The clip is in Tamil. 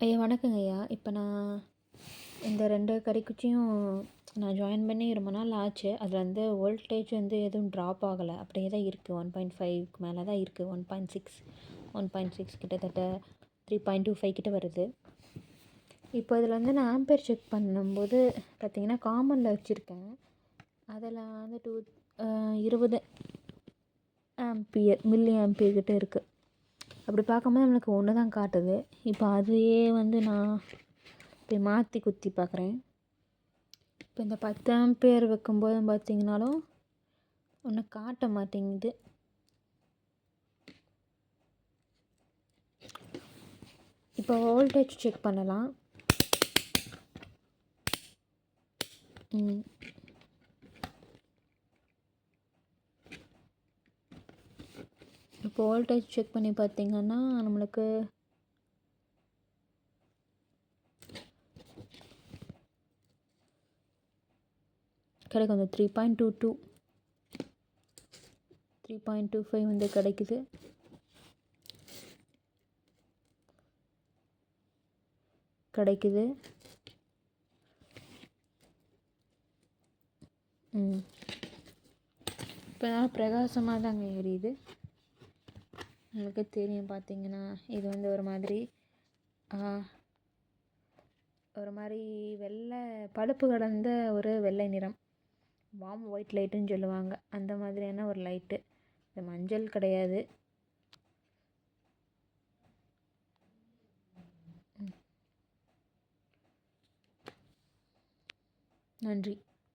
ஐயா வணக்கங்க ஐயா. இப்போ நான் இந்த 2 கடைக்குச்சியும் நான் ஜாயின் பண்ணி ரொம்ப நாள் ஆச்சு. அதில் வந்து வோல்டேஜ் வந்து எதுவும் ட்ராப் ஆகலை, அப்படியே தான் இருக்குது. 1.5க்கு மேலே தான் இருக்குது. 1.6 கிட்டத்தட்ட 3.25 கிட்ட வருது. இப்போ இதில் வந்து நான் ஆம்பேர் செக் பண்ணும்போது பார்த்தீங்கன்னா காமனில் வச்சுருக்கேன். அதில் வந்து 20 மில்லி ஆம்பியர் கிட்ட இருக்குது. அப்படி பார்க்கும்போது நம்மளுக்கு ஒன்று தான் காட்டுது. இப்போ அதையே வந்து நான் போய் மாற்றி குத்தி பார்க்குறேன். இப்போ இந்த 10 ஆம்பியர் வைக்கும்போதும் பார்த்தீங்கனாலும் ஒன்றும் காட்ட மாட்டேங்குது. இப்போ வோல்டேஜ் செக் பண்ணலாம். இப்போ வோல்டேஜ் செக் பண்ணி பார்த்தீங்கன்னா நம்மளுக்கு கிடைக்கும். அந்த 3.22 3.25 வந்து கிடைக்குது. இப்போ பிரகாசமாக தாங்க எரியுது. உங்களுக்கு தெரியும் பார்த்தீங்கன்னா இது வந்து ஒரு மாதிரி வெள்ளை பழுப்பு கலந்த ஒரு வெள்ளை நிறம், வார்ம் ஒயிட் லைட்டுன்னு சொல்லுவாங்க, அந்த மாதிரியான ஒரு லைட்டு. இது மஞ்சள் கிடையாது. நன்றி.